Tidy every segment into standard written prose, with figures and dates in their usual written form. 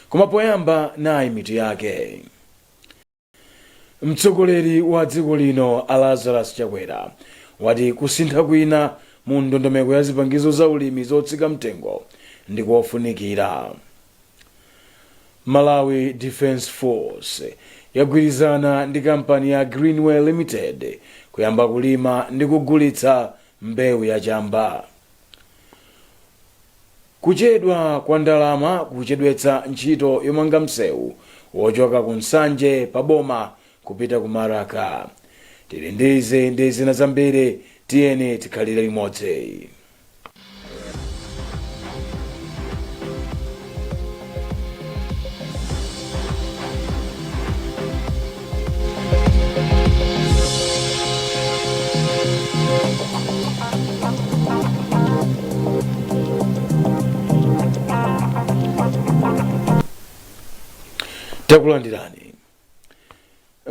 Koma poyamba nayi mitu yake. Mtsogoleri wa dziko lino Lazarus Chakwera wati kusintha kwina mu ndondomeko ya zipangizo za ulimi zotsika mtengo ndi kofunikira. Malawi Defence Force yagwirizana ndi kampani ya Greenway Limited kuyamba kulima ndi kugulitsa mbewu ya chamba. Kuchedwa kwa ndalama kuchedwetsa ntchito yomanga msewu wochoka ku Nsanje pa boma kupita ku Maraka. Tili ndi zina zambiri, tiyeni tikhalire limodzi. Takulandirani.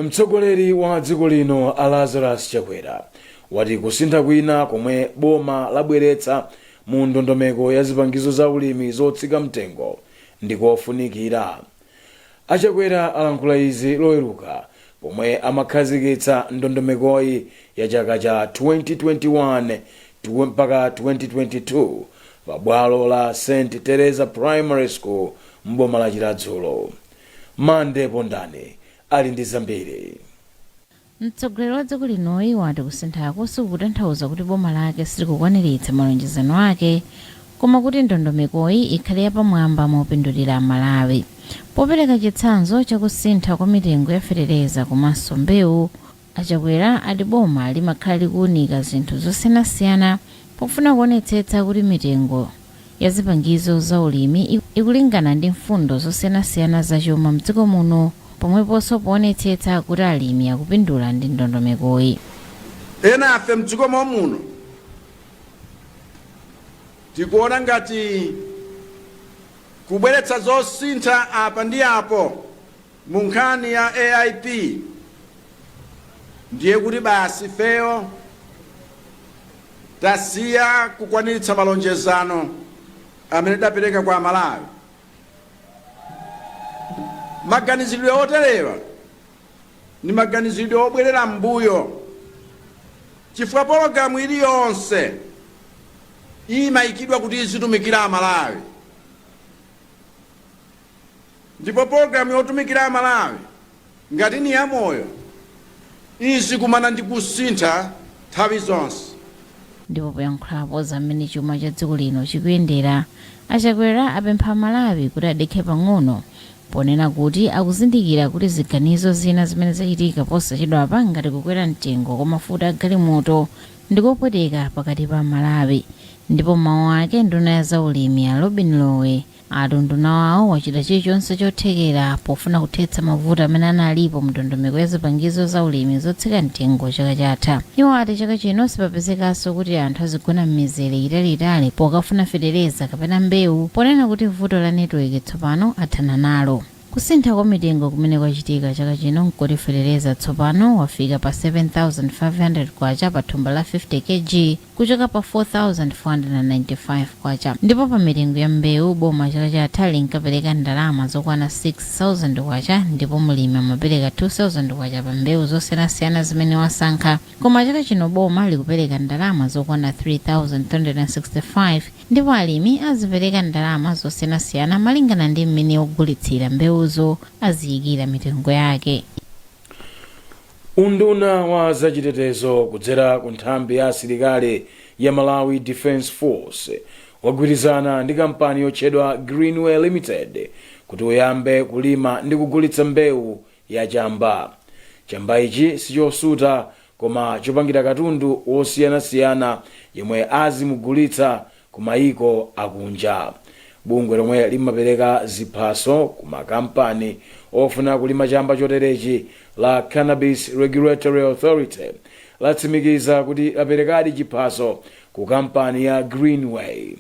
Mtsogoleri wa dziko lino Lazarus Chakwera wati kusintha kwina komwe boma labweretsa mu ndondomeko ya zipangizo za ulimi zotsika mtengo ndi kofunikira. Achakwera alankhula izi loweruka pomwe amakhazikitsa ndondomekoyi ya chaka cha 2021 mpaka 2022 pa bwalo la St. Teresa Primary School mboma la Madzulo. Mande Pondani ali ndi zambiri. Mtsogoleri wa dziko linoyi wati kusintha kutanthauza kuti boma lake silikukwaniritsa malonjezano ake, koma kuti ndondomekoyi ikhale yapamwamba mopindulira Malawi. Popereka chitsanzo chakusintha kwa mitengo ya fetereza komanso mbewu, Achakwera ati boma limakhala likuunika zinthu zosiyanasiyana pofuna kuonetsetsa kuti mitengo ya zipangizo za ulimi ikulingana ndi mfundo zosiyanasiyana zachuma mdziko muno, pomweponso poonetsetsa kuti alimi akupindula ndi ndondomekoyi. Ena afe mdziko muno tikuona ngati kubweretsa zosintha apa ndi apo mu nkhani ya AIP ndiye kuti basi feyo tasiya kukwaniritsa malonjezano amene dapereka kwa Malawi. Maganizidwe oterewa ni maganizidwe obwerera mbuyo, chifukwa pologalamu iliyonse imayikidwa kuti izitumikira Malawi, ndipo pologalamu yotumikira Malawi ngati ni ya moyo izikumana ndi kusintha nthawi zonse. Ndipo poyankhulapo zamene chuma cha dziko lino chikuyendera, Achakwera apempha Malawi kuti adekhe pang'ono, ponena kuti akuzindikira kuti ziganizo zina zimene zachitika posachedwapa ngati kukwera mtengo kwa mafuta a galimoto ndikopweteka pakati pa Malawi. Ndipo mawu ake nduna ya zaulimi ya Robin Lowe ati nduna wawo wachita chilichonse chothekera pofuna kuthetsa mavuto amene analipo mndondomeko ya zipangizo za ulimi zotsika mtengo chaka chatha. Iwo ati chaka chino sipapezekanso kuti anthu azigona m'mizere italiitali pokafuna fetereza kapena mbewu, ponena kuti vuto la netiweki tsopano athana nalo. Kusintha kwa mitengo kumene kwachitika chaka chino nkoti fetereza tsopano wafika pa 7,500 kwacha pa thumba la 50 kg kuchoka pa 4,495 kwacha. Ndipo pa mitengo ya mbewu boma chaka chatha linkapereka ndalama zokwana 6,000 kwacha, ndipo mulimi amapereka 2,000 kwacha pa mbewu zosiyanasiyana zimene wasankha. Koma chaka chino boma likupereka ndalama zokwana 3,365, ndipo alimi azipereka ndalama zosiyanasiyana malingana ndi mmene ogulitsira mbewu aziyikira mitengo yake. Unduna wa zachitetezo kudzera ku nthambi ya asilikali ya Malawi Defence Force wagwirizana ndi kampani yotchedwa Greenway Limited kuti uyambe kulima ndi kugulitsa mbewu ya chamba. Chamba ichi sichosuta koma chopangira katundu wosiyanasiyana yemwe azimugulitsa ku mayiko akunja. Bungwe lomwe limapereka ziphaso ku makampani ofuna kulima chamba choterechi la Cannabis Regulatory Authority latsimikiza kuti laperekadi chiphaso ku kampani ya Greenway.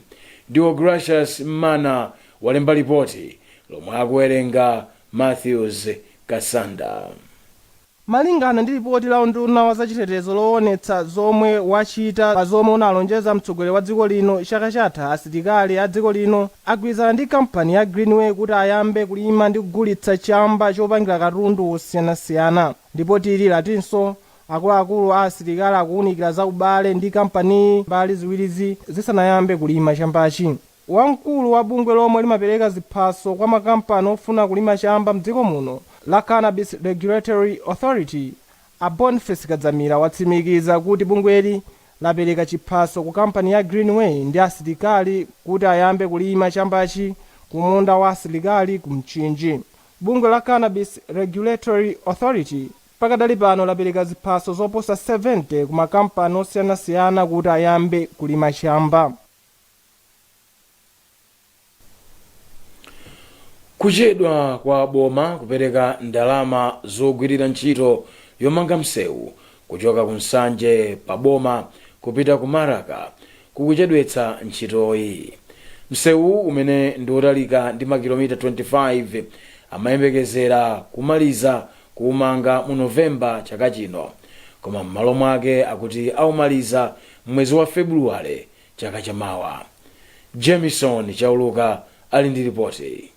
Deogracious Mana walemba ripoti lomwe akuwerenga Matthews Kasanda. Nkhani zochitika zokhudzana ndi ntchito zogulitsa mbewu za chamba. Kampani ya Greenway Limited yagwirizana ndi kampani yotchedwa Madzulo kuti iyambe kulima ndi kugulitsa mbewu za chamba. Kampani malingana ndi ripoti la unduna wa zachitetezo loonetsa zomwe wachita pa zomwe unalonjeza mtsogoleri wa dziko lino chaka chatha, asilikali a dziko lino agwirizana ndi kampani ya Greenway kuti ayambe kulima ndi kugulitsa chamba chopangira katundu osiyanasiyana. Ripoti ili latinso akuluakulu a asilikali akuwunikira za ubale ndi kampani mbali ziwirizi zisanayambe kulima chambachi. Wamkulu wa bungwe lomwe limapereka ziphaso kwa makampani ofuna kulima chamba mdziko muno la Cannabis Regulatory Authority, a Boniface Kadzamira, watsimikiza kuti bungweli lapereka chiphaso ku kampani ya Greenway ndi asilikali kuti ayambe kulima chambachi ku munda wa asilikali ku Mchinji. Bungwe la Cannabis Regulatory Authority pakadali pano lapereka ziphaso zoposa 70 ku makampani osiyanasiyana kuti ayambe kulima chamba. Kuchedwa kwa boma kupereka ndalama zogwirira ntchito yomanga msewu kuchoka ku nsanje pa boma kupita ku Maraka kukuchedwetsa ntchitoyi. Msewu umene ndi wotalika ndi makilomita 25 amayembekezera kumaliza kuumanga mu Novemba chaka chino, koma m'malo mwake akuti aumaliza mwezi wa Februwale chaka chamawa. Jamison Chauluka ali ndi ripoti.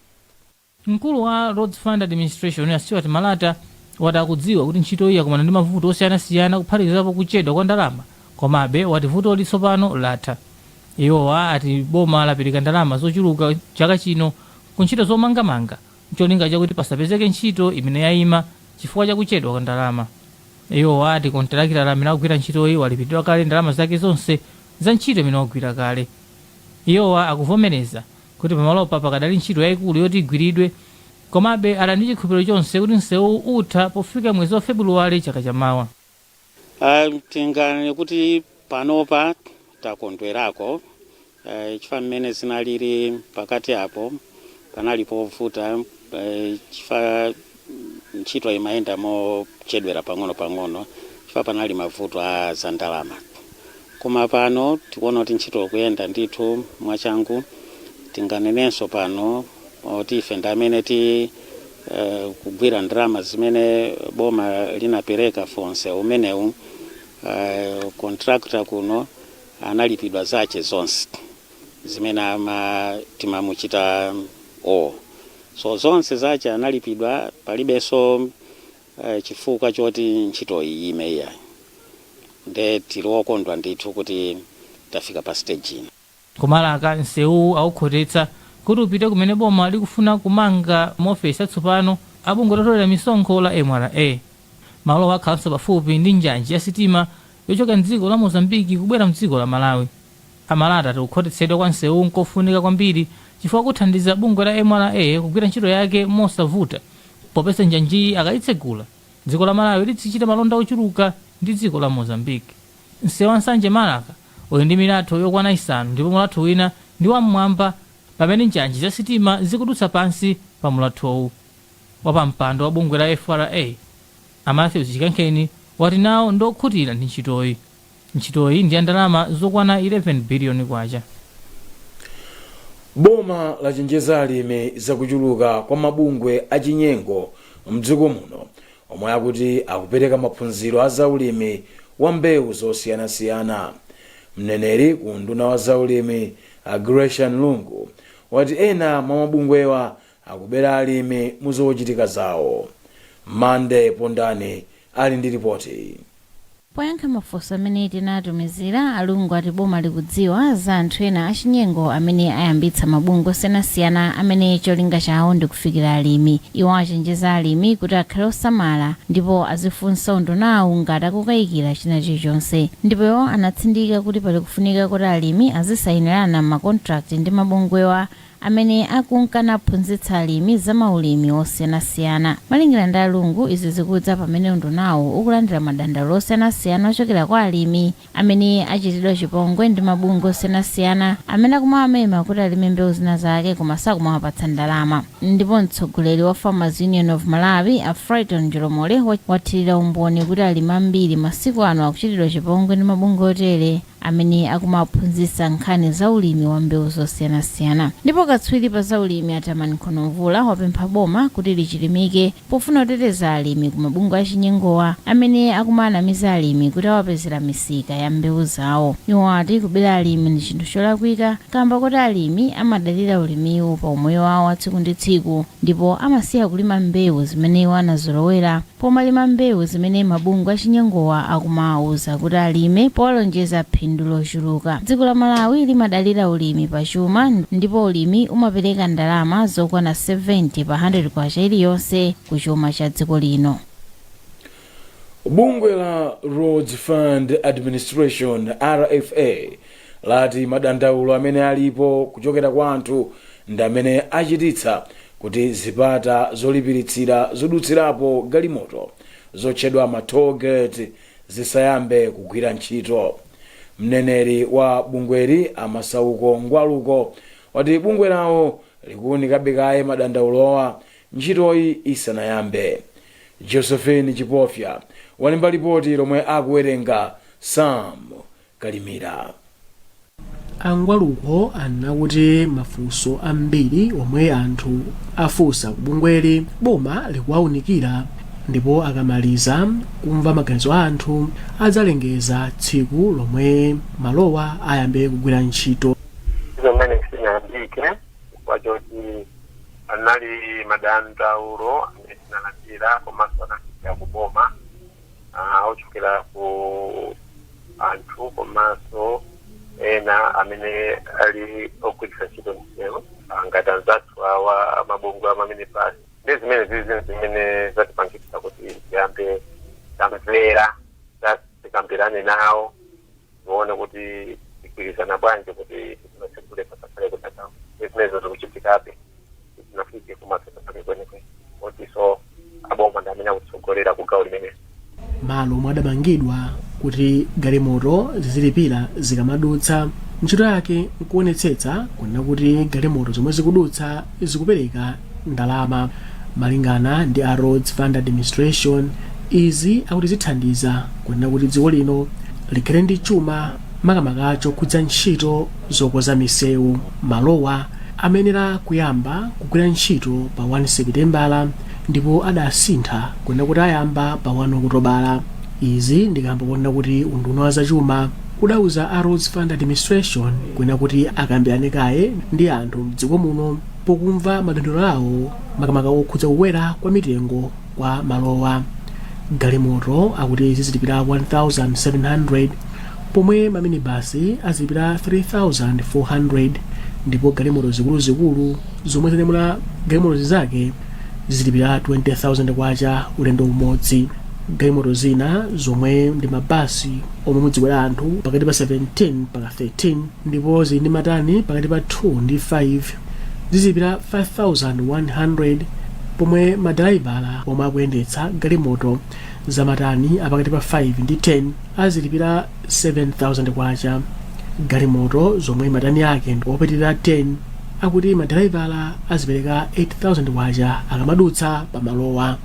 Mkulu wa Roads Fund Administration ya Stewart Malata wati akudziwa kuti ntchito iyi akumana ndi mavuto osiyanasiyana kuphatikizapo kuchedwa kwa ndalama, komabe wati vuto lisopano latha. Iwowa ati boma lapereka ndalama zochuluka chaka chino ku ntchito zomangamanga, cholinga chakuti pasapezeke ntchito imene yayima chifukwa cha kuchedwa kwa ndalama. Iwowa ati kontrakitala amene akugwira ntchitoyi walipidwa kale ndalama zake zonse za ntchito imene akugwira kale. Iwowa akuvomereza kuti pamalopa pakadali ntchito yayikulu yoti igwiridwe, komabe ali ndi chikhulupiriro chonse kuti msewu utha pofika mwezi wa Februwale chaka chamawa. Tingani kuti panopa takondwerako chifukwa mmene zinalili pakati apo panali povuta, chifukwa ntchito imayenda mochedwera pang'ono chifukwa panali mavuto a za ndalama. Koma pano tikuona kuti ntchito kuyenda ndithu mwachangu. Tinganenenso pano oti ife ndamene ti kugwira ndalama zimene boma linapereka fonse umenewu, contractor kuno analipidwa zache zonse zimene timamuchita so zonse zache analipidwa, palibenso chifukwa choti ntchito iyi imeya. Nde tili okondwa ndithu kuti tafika pa stage ino. Kumalaka msewu aukhotetsa kuti upite kumene boma likufuna kumanga maofesi atsopano a bungwe lotolera misonkho la MRA. Malo akhalanso pafupi ndi njanji ya sitima yochoka mdziko la Mozambiki kubwera mdziko la Malawi. Amalata ati kukhotetsedwa kwa msewu nkofunika kwambiri chifukwa kuthandiza bungwe la MRA kugwira ntchito yake mosavuta, popeza njanji akayitsegula dziko la Malawi lizichita malonda ochuluka ndi dziko la Mozambiki. Msewu wa Nsanje Malaka uli ndi milatho yokwana 5 ndipo mulatho wina ndi wamwamba pamene njanji za sitima zikudutsa pansi pa mulathowu. Wapampando wa bungwe la FRA Matthews Nkhani wati nawo ndokhutira ndi ntchitoyi. Ntchitoyi ndi ya ndalama zokwana 11 biliyoni kwacha. Boma lachenjeza alimi zakuchuluka kwa mabungwe achinyengo mdziko muno, omwe akuti akupereka maphunziro a zaulimi wa mbewu zosiyanasiyana. Mneneri ku nduna wa zaulimi Gresham Lungu wati ena mwa mabungwewa akubera alimi muzochitika zawo. Mande Pondani ali ndi ripoti. Poyankha mafunso amene tinatumizira, Alungu ati boma likudziwa za anthu ena achinyengo amene ayambitsa mabungwe osiyanasiyana amene cholinga chawo ndi kufikira alimi. Iwo achenjeza alimi kuti akhale osamala ndipo azifunsa undunawo ngati akukayikira china chilichonse. Ndipo iwo anatsindika kuti pali kufunika kuti alimi azisayinirana makontrakti ndi mabungwewa amene akunkana aphunzitsa alimi za maulimi osiyanasiyana. Malingana ndi Alungu, izi zikudza pamene undunawo ukulandira madandaulo osiyanasiyana ochokera kwa alimi amene achitidwa chipongwe ndi mabungwe osiyanasiyana amene akumawamema kuti alime mbewu zina zake koma sakumawapatsa ndalama. Ndipo mtsogoleri wa Farmers Union of Malawi Afraiton Njolomole wathirira umboni kuti alimi ambiri masiku ano akuchitidwa chipongwe ndi mabungwe otere amene akumaphunzitsa nkhani za ulimi wa mbewu zosiyanasiyana. Ndipo katswiri pa za ulimi Atamani Khonomvula wapempha boma kuti lichilimike pofuna kuteteza alimi ku mabungwe achinyengowa amene akumanamiza alimi kuti awapezera misika ya mbewu zawo. Iwo ati kubera alimi ndi chinthu cholakwika kamba kuti alimi amadalira ulimiwu pa umoyo wawo wa tsiku ndi tsiku ndipo amasiya kulima mbewu zimene iwo anazolowera pomalima mbewu zimene mabungwe achinyengowa akumawuza kuti alime powalonjeza phindu lochuluka. Dziko la Malawi limadalira ulimi pa chuma ndipo ulimi umapereka ndalama zokwana 70 pa 100 kwacha iliyonse ku chuma cha dziko lino. Bungwe la Roads Fund Administration RFA lati madandaulo amene alipo kuchokera kwa anthu ndi amene achititsa kuti zipata zolipiritsira zodutsirapo galimoto zotchedwa ma toll gate zisayambe kugwira ntchito. Mneneri wa bungweli Amasauko Ngwaluko wati bungwe lawo likuwunikabe kaye madandaulowa ntchitoyi isanayambe. Josephine Chipofya walemba ripoti lomwe akuwerenga Sam Kalimira. Angwaluko anakuti mafunso ambiri omwe anthu afunsa ku bungweli boma likuwawunikira ndipo akamaliza kumva maganizo a anthu adzalengeza tsiku lomwe malowa ayambe kugwira ntchito. Zomene sinabike kwachoti anali madandaulo amene sinalandira komanso anafika kuboma ochokera ku anthu komanso ena amene ali ogwiritsa ntchito msewu ngati anzathu awa mabungwe amene pasi ndi zimene zimene zatipangitsa kuti tiyambe tamvera tikambirane nawo tione kuti tigwirizana bwanji kuti tinasegule pasakale kutatawo zimenezo zikuchitikabe tinafike kumasakale kwenekwe otiso aboma ndi amene akutsogolera ku gawo limenezi. Malo omwe adamangidwa kuti galimoto zizilipira zikamadutsa ntchito yake nkuonetsetsa kunena kuti galimoto zomwe zikudutsa zikupereka ndalama. Malingana ndi a Roads Fund Administration izi akuti zithandiza kunena kuti dziko lino likhale ndi chuma makamaka chokhudza ntchito zokoza misewu. Malowa amenera kuyamba kugwira ntchito pa 1 Seputembala ndipo adasintha kunena kuti ayamba pa 1 Okutobala. Izi ndikamba kunena kuti unduna wa zachuma udauza a Roads Fund Administration kunena kuti akambirane kaye ndi anthu mdziko muno pokumva madandaulo awo makamaka okhudza kukwera kwa mitengo kwa malowa. Galimoto akuti zizilipira 1,700 pomwe maminibasi azilipira 3,400 ndipo galimoto zikuluzikulu zomwe zinyamula galimoto zake zizilipira 20,000 kwacha ulendo umodzi. Galimoto zina zomwe ndi mabasi omwe mudzikwera anthu pakati pa 17 mpaka 13 ndipo zili ndi matani pakati pa 2 ndi 5 zizilipira 5,100 pomwe madraivala omwe akuyendetsa galimoto za matani apakati pa 5 ndi 10 azilipira 7,000 kwacha. Galimoto zomwe matani ake ndi opitirira 10 akuti madraivala azipereka 8,000 kwacha akamadutsa pa malowa.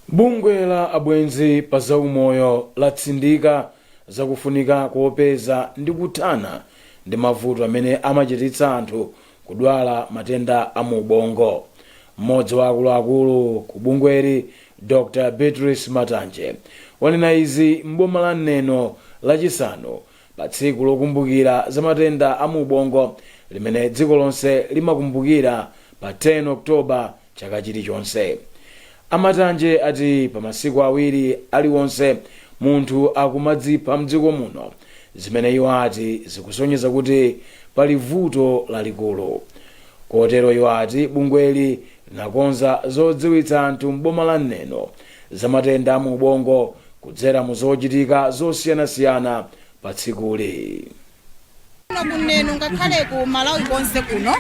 Bungwe la abwenzi pa zaumoyo latsindika zakufunika kuopeza ndi kuthana ndi mavuto amene amachititsa anthu kudwala matenda a mu ubongo. Mmodzi wa akuluakulu ku bungweli Dr. Beatrice Matanje wanena izi m'boma la Neno lachisanu pa tsiku lokumbukira za matenda a mu ubongo limene dziko lonse limakumbukira pa 10 Oktoba chaka chilichonse. Amatanje ati pa masiku awiri aliwonse munthu akumadzipha mdziko muno zimene iwo ati zikusonyeza kuti pali vuto lalikulu. Kotero iwo ati bungweli linakonza zodziwitsa anthu m'boma la Neno za matenda a mu ubongo kudzera mu zochitika zosiyanasiyana pa tsikuli. Kuneno ngakhale ku Malawi konse kuno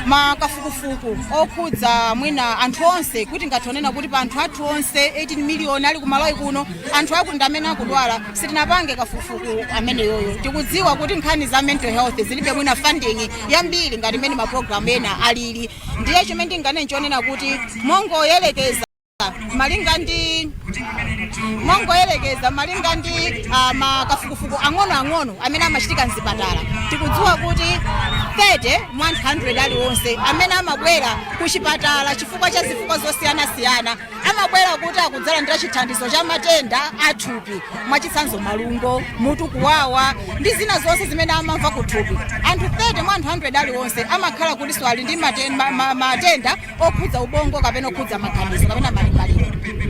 makafukufuku okhudza mwina anthu onse kuti ngathonena kuti pa anthu athu onse 18 miliyoni ali ku Malawi kuno anthu akuti amene akudwala sitinapange kafukufuku amene yoyo. Tikudziwa kuti nkhani za mental health zilibe mwina funding yambiri ngati mene ma program ena alili. Ndiye chimene ndingane nchonena kuti mongo yelekeza malinga ndi mongoyerekeza malinga ndi makafukufuku ang'onoang'ono amene amachitika mzipatala tikudziwa kuti 30 aliwonse amene amabwera ku chipatala chifukwa cha zifukwa zosiyanasiyana amabwera kuti akudzalandira chithandizo cha matenda athupi mwachitsanzo malungo mutu kuwawa ndi zina zonse zimene amamva kuthupi. Anthu 30 aliwonse amakhala kuti ali ndi matenda okhudza ubongo kapena okhudza maganizo kapena malingaliro,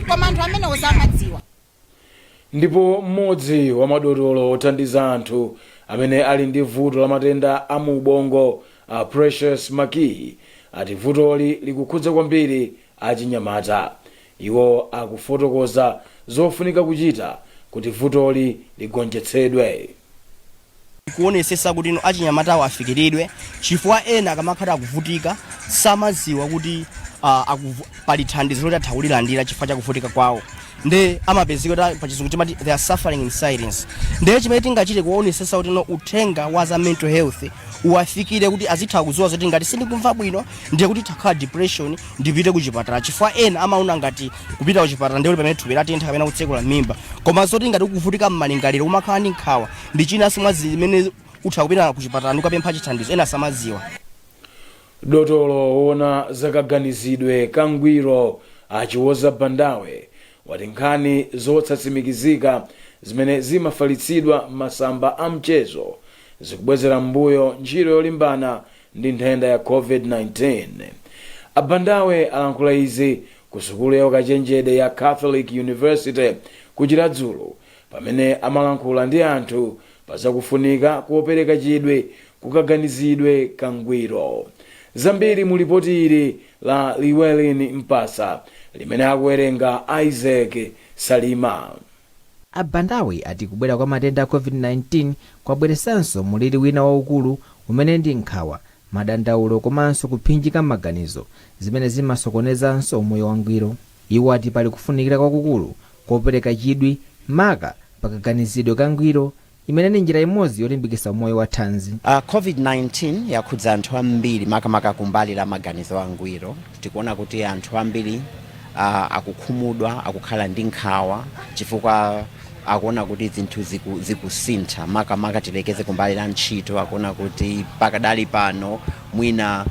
koma anthu amene osamadziwa. Ndipo mmodzi wa madotolo othandiza anthu amene ali ndi vuto la matenda a mu ubongo Precious Maki ati vutoli likukhudza kwambiri achinyamata. Iwo akufotokoza zofunika kuchita kuti vutoli ligonjetsedwe. Kuonesesa kuti achinyamata afikiridwe chifukwa ena akamakhala akuvutika samadziwa kuti pali thandizo loti atha kulilandira chifukwa cha kuvutika kwawo, nde amapezeka pachizungu timati they are suffering in silence. Nde chimene tingachite kuonesesa kuti uthenga wa za mental health uwafikire kuti azitha kudziwa zoti ngati sindikumva bwino ndiye kuti takhala depression ndipite ku chipatala, chifukwa ena amaona ngati kupita ku chipatala ndiye pamene thupi latentha kapena kutsekula mimba, koma zoti ngati ukuvutika m'malingaliro umakhala ndi nkhawa ndi china simwa zimene utha kupita ku chipatala ndikapempha chithandizo ena samadziwa. Dotolo ona zakaganizidwe kangwiro achiwoza bandawe wati nkhani zotsatsimikizika zimene zimafalitsidwa masamba a mchezo zikubwezera mbuyo ntchito yolimbana ndi nthenda ya COVID-19. Abandawe alankhula izi ku sukulu ya ukachenjede ya Catholic University ku Madzulo pamene amalankhula ndi anthu pazakufunika kuopereka chidwi kukaganizidwe kangwiro. Zambiri mu lipoti ili la Liwelin Mpasa limene akuwerenga Isaac Salima. Abandawe ati kubwera kwa matenda a COVID-19 kwabweresanso muliri wina waukulu umene ndi nkhawa, madandaulo komanso kuphinjika maganizo zimene zimasokonezanso moyo wangwiro. Iwo ati pali kufunikira kwakukulu kopereka chidwi maka pakaganizidwe kangwiro imene ni njira imodzi yolimbikitsa moyo wa thanzi. COVID-19 yakhudza anthu ambiri makamaka kumbali la maganizo angwiro. Tikuona kuti anthu ambiri akukhumudwa, akukhala ndi nkhawa chifukwa akuona kuti zinthu zikusintha makamaka tilekeze kumbali la ntchito. Akuona kuti pakadali pano mwina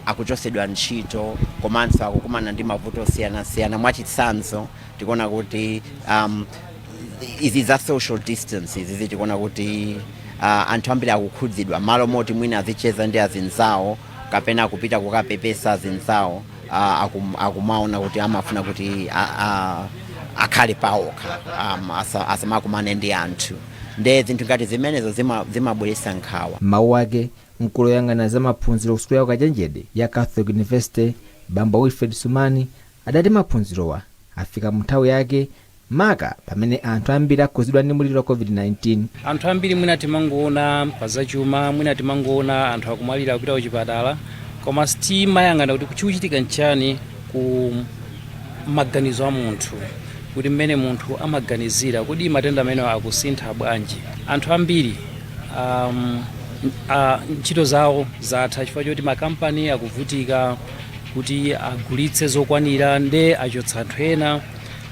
akuchosedwa ntchito komanso akukumana ndi mavuto osiyanasiyana. Mwachitsanzo tikuona kuti izi za social distances izi tikuona kuti anthu ambiri akukhudzidwa malo moti mwina azicheza ndi azinzawo kapena kupita kukapepesa azinzawo akumaona kuti amafuna kuti akhale pawokha asamakumane ndi anthu, nde zinthu ngati zimenezo zimabweretsa nkhawa. Mawu ake mkulu woyang'anira za maphunziro ku sukulu ya ukachenjede ya Catholic University Bambo Wilfred Sumani adati maphunzirowa afika mu nthawi yake maka pamene anthu ambiri akhudzidwa ndi muliro wa COVID-19. Anthu ambiri mwina timangoona pazachuma, mwina timangoona anthu akumwalira kupita ku chipatala, koma sitimayang'ana kuti kuchiuchitika nchani ku maganizo a munthu, kuti mmene munthu amaganizira kuti matenda amene akusintha bwanji. Anthu ambiri ntchito zawo zatha chifukwa choti makampani akuvutika kuti agulitse zokwanira nde achotsa anthu ena.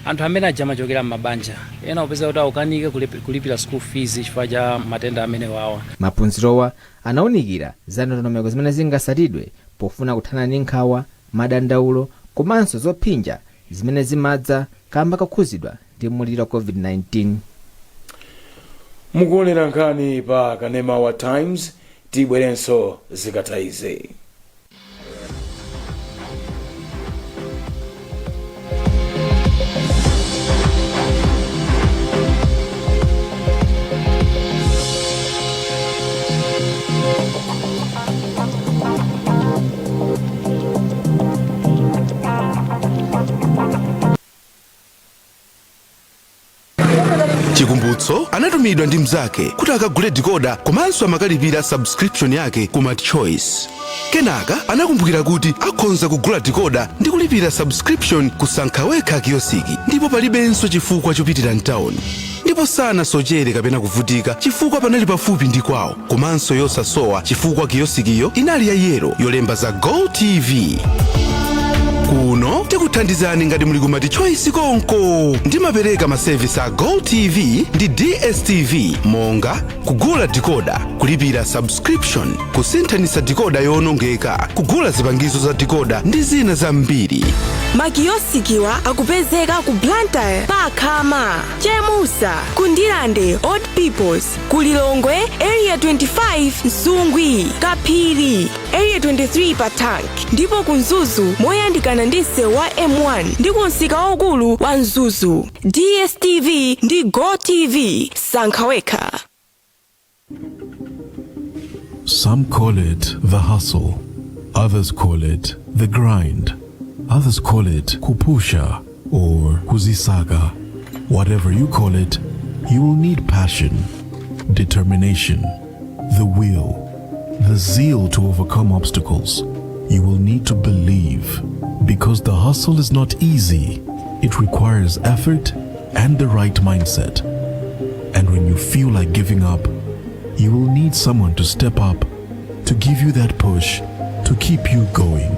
Anthu amene amachokera m'mabanja ena upeza kuti akukanika kulipira school fees chifukwa cha matenda amene wawa. Maphunzirowa anawunikira za ndondomeko zimene zingasatidwe pofuna kuthana ndi nkhawa, madandaulo komanso zophinja zimene zimadza kamba kakhudzidwa ndi muliro wa COVID-19. Mukuonera nkhani pa kanema wa Times, tibwerenso zikatha izi. Chikumbutso anatumidwa ndi mzake kuti akagule decoder komanso amakalipira subscription yake ku MadChoice. Kenaka anakumbukira kuti akhonza kugula decoder ndi kulipira subscription kusankha wekha kiyosiki, ndipo palibenso chifukwa chopitira mtawuni. Ndipo sanasochere kapena kuvutika chifukwa panali pafupi ndi kwawo, komanso yosasowa chifukwa kiyosikiyo inali ya yero yolemba za Go TV. Kuno tikuti thandizani ngati muli kumati choice konko. Ndimapereka masevisi a Go TV ndi DSTV monga kugula decoder, kulipira subscription, kusinthanisa decoder yowonongeka, kugula zipangizo za decoder ndi zina zambiri. Makiyosikiwa akupezeka ku Blantyre, Pakhama, Chemusa, Kundilande, Old Peoples, Kulilongwe, Area 25, Nsungwi, Kapiri, Area 23 Patank, ndipo kunzuzu moyandikana ndi msewu wa M1 ndi kunsika waukulu wa Nzuzu. DSTV ndi Go TV, sankha wekha. Some call it the hustle, others call it the grind, others call it kupusha or kuzisaga. Whatever you call it, you will need passion, determination, the will, the zeal to overcome obstacles. You will need to believe, because the hustle is not easy. It requires effort and the right mindset. And when you feel like giving up, you will need someone to step up, to give you that push, to keep you going.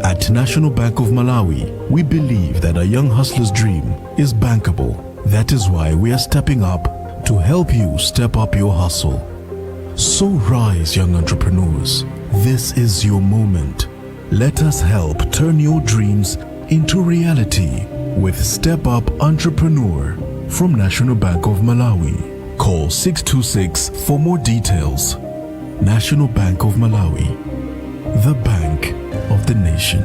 At National Bank of Malawi, we believe that a young hustler's dream is bankable. That is why we are stepping up to help you step up your hustle. So rise, young entrepreneurs. This is your moment. Let us help turn your dreams into reality with Step Up Entrepreneur from National Bank of Malawi. Call 626 for more details. National Bank of Malawi, the bank of the nation.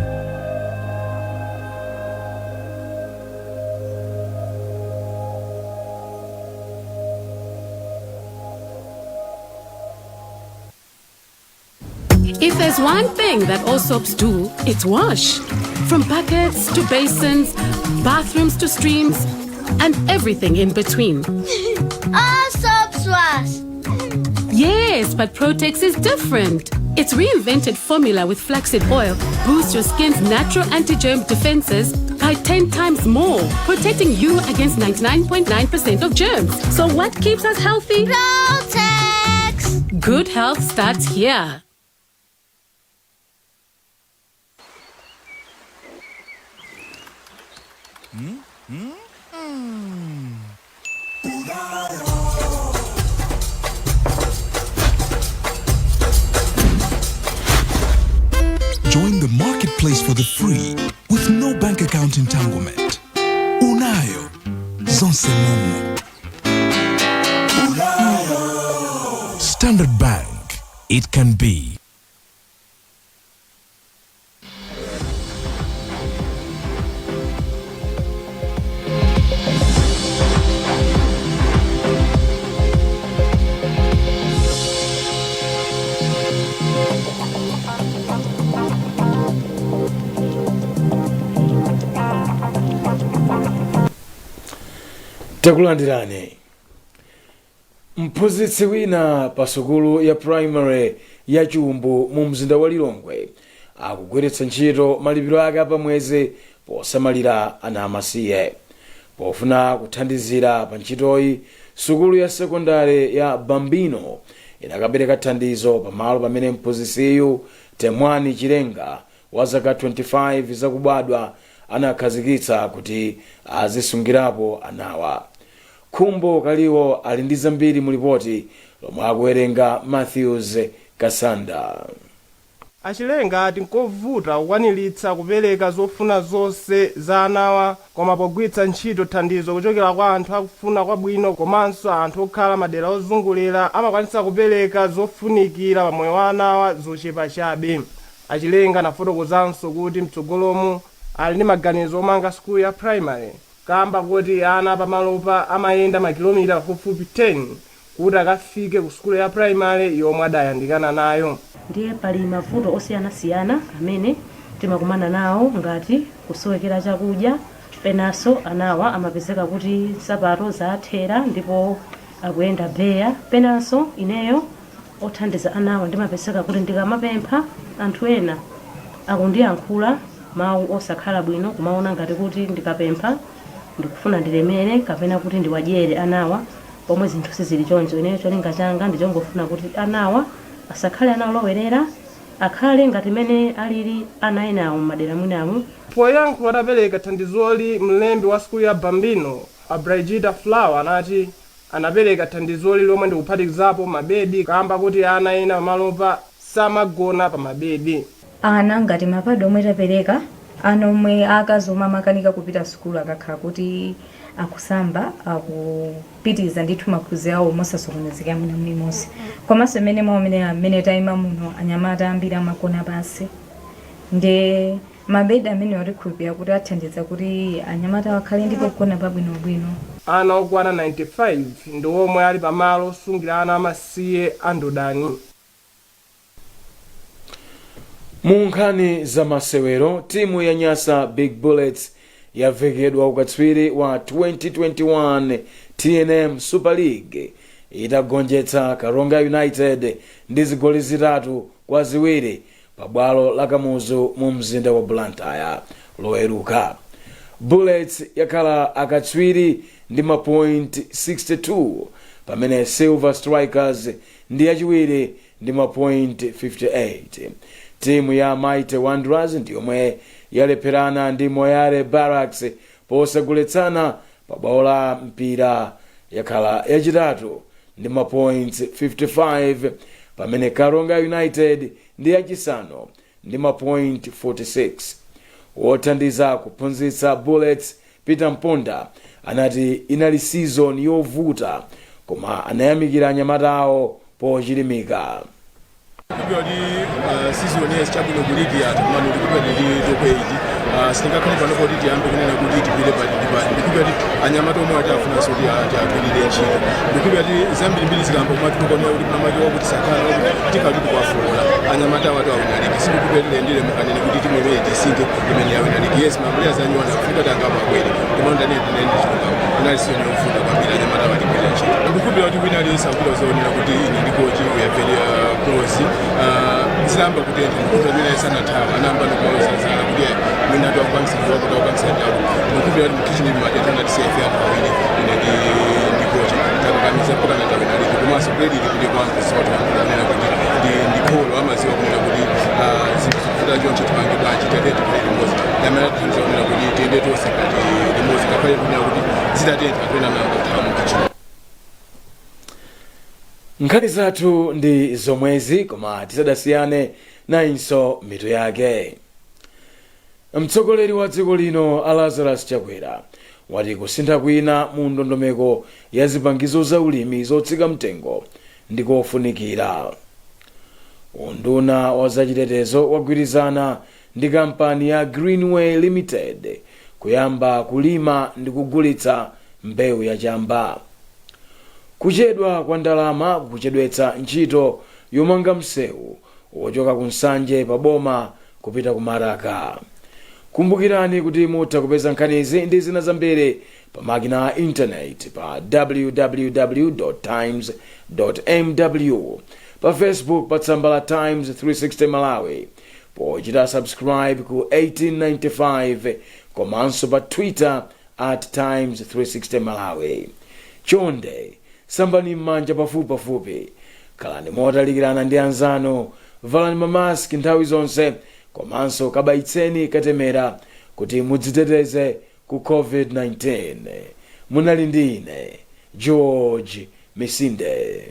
If there's one thing that all soaps do, it's wash. From buckets to basins, bathrooms to streams, and everything in between. All soaps wash. Yes, but Protex is different. Its reinvented formula with flaxseed oil boosts your skin's natural anti-germ defenses by 10 times more, protecting you against 99.9% of germs. So what keeps us healthy? Protex! Good health starts here. Join the marketplace for the free with no bank account entanglement. Unayo zonse mumo. Unayo. Standard Bank. It can be. Takulandirani. Mphunzitsi wina pa sukulu ya primary ya Chumbu mu mzinda wa Lilongwe akugwiritsa ntchito malipiro ake pa mwezi posamalira ana amasiye. Pofuna kuthandizira pa ntchitoyi, sukulu ya sekondari ya Bambino inakapereka thandizo pamalo pamene mphunzitsiyu Temwani Chilenga wa zaka 25 zakubadwa anakhazikitsa kuti azisungirapo anawa. Khumbo Kaliwo ali ndi zambiri mu ripoti lomwe akuwerenga Matthews Kasanda. Achilenga ati nkovuta kukwaniritsa kupereka zofuna zonse za anawa, koma pogwiritsa ntchito thandizo kuchokera kwa anthu akufuna kwabwino komanso anthu okhala madera ozungulira amakwanitsa kupereka zofunikira pa moyo wa anawa zochepa chabe. Achilenga anafotokozanso kuti mtsogolomu ali ndi maganizo omanga sukulu ya primary, kamba kuti ana pamalopa amayenda makilomita pafupifupi 10 kuti akafike ku sukulu ya primary yomwe adayandikana nayo. Ndiye pali mavuto osiyanasiyana amene timakumana nawo, ngati kusowekera chakudya, penanso anawa amapezeka kuti nsapato zathera ndipo akuyenda beya. Penanso ineyo othandiza anawa ndimapezeka kuti ndikamapempha anthu ena akundiyankhula mawu osakhala bwino, kumaona ngati kuti ndikapempha ndikufuna ndilemere kapena kuti ndiwadyere anawa, pomwe zinthu sizili choncho. Ineyo cholinga changa ndichongofuna kuti anawa asakhale analowerera akhale ngati mene alili ana enawo madera mwinawo. Poyankho atapereka thandizoli mlembi wa skulu ya Bambino Abrigida Flower anati anapereka thandizoli lomwe ndikuphatikizapo mabedi kamba kuti ana ena pamalopa samagona pa mabedi. Ana ngati mapadi omwe tapereka ana omwe akazi omwe amakanika kupita sukulu akakhala kuti akusamba akupitiriza ndithu maphunziro awo mosasokonezeka mwina monse. Komanso mmene amene tayima muno anyamata ambiri amagona pansi ndi mabedi amene watikhulupirira kuti athandiza kuti anyamata akhale ndipo kugona pabwinobwino. Ana okwana 95 ndi omwe ali pamalo osungira ana amasiye a Ndodani. Mu nkhani za masewero, timu ya Nyasa Big Bullets yavekedwa ukatswiri wa 2021 TNM Super League itagonjetsa Karonga United ndi zigoli 3-2 pabwalo la Kamuzu mu mzinda wa Blantyre loweruka. Bullets yakhala akatswiri ndi mapoint 62 pamene Silver Strikers ndi yachiwiri ndi mapoint 58. Timu ya Mighty Wanderers ndi yomwe yalepherana ndi Moyale Barracks posaguletsana pabwalo la mpira yakhala yachitatu ndi mapoints 55 pamene Karonga United ndi yachisanu ndi mapoint 46. Wothandiza kuphunzitsa Bullets Peter Mponda anati inali season yovuta koma anayamikira anyamata awo pochilimika. Season yes chabwino kuligi yathu kumano ndikupedeli topeji singakhala pano kuti tiyambe kunena kuti tipile padipati ndikupedi anyamata omwe atafuna soti atapilire ntchito ndikupedi zambirimbiri zikambo mwatikokona kuti pamaki wakuti sakhala kuti tikati tikwafola anyamata watu awinaliki sindikupedile ndile mukanene kuti timwemeye tisinte imene yawinaliki yes mambulia zanyuwana kufuka tangapa kweli ndimaondanendinendi chikuka inali siyoni yovuta kwambiri anyamata watipilire ntchito ndikupedi kuti winalisa kuti wazoonera kuti ine ndikochi we are very close zilamba kuti ndikuva mina isana thaba anamba nokuwazazala kuti mina ndo akwangisirwa kuti akwangisirwa ndikuva kuti mkitchen madeta ngati safe ya kwini ine ndikochi takakamiza mpaka natawina liki kumaso kweli kuti kwangu sote wanena kuti ndikolo amaziwa kunena kuti zikufuta choncho tipange bwanji tatete kule limozi yamena tanzaonera kuti tende tose kati limozi kakhale kunena kuti zitatete akwena namba tamu kitchen. Nkhani zathu ndi zomwezi koma tisadasiyane nayinso mitu yake. Mtsogoleri wa dziko lino Lazarus Chakwera wati kusintha kwina mu ndondomeko ya zipangizo za ulimi zotsika mtengo ndikofunikira. Unduna wa zachitetezo wagwirizana ndi kampani ya Greenway Limited kuyamba kulima ndi kugulitsa mbewu ya chamba. Kuchedwa kwa ndalama kuchedwetsa ntchito yomanga msewu wochoka ku Nsanje pa boma kupita ku Maraka. Kumbukirani kuti mutha kupeza nkhanizi ndi zina zambiri pa makina a internet pa www.times.mw, pa Facebook pa tsamba la Times 360 Malawi, pochita subscribe ku 1895 komanso pa Twitter @Times 360 Malawi. Chonde sambani m'manja pafupi khalani motalikirana ndi anzanu, valani mamaski nthawi zonse komanso kabayitseni katemera kuti mudziteteze ku COVID-19. Munali ndi ine George Misinde.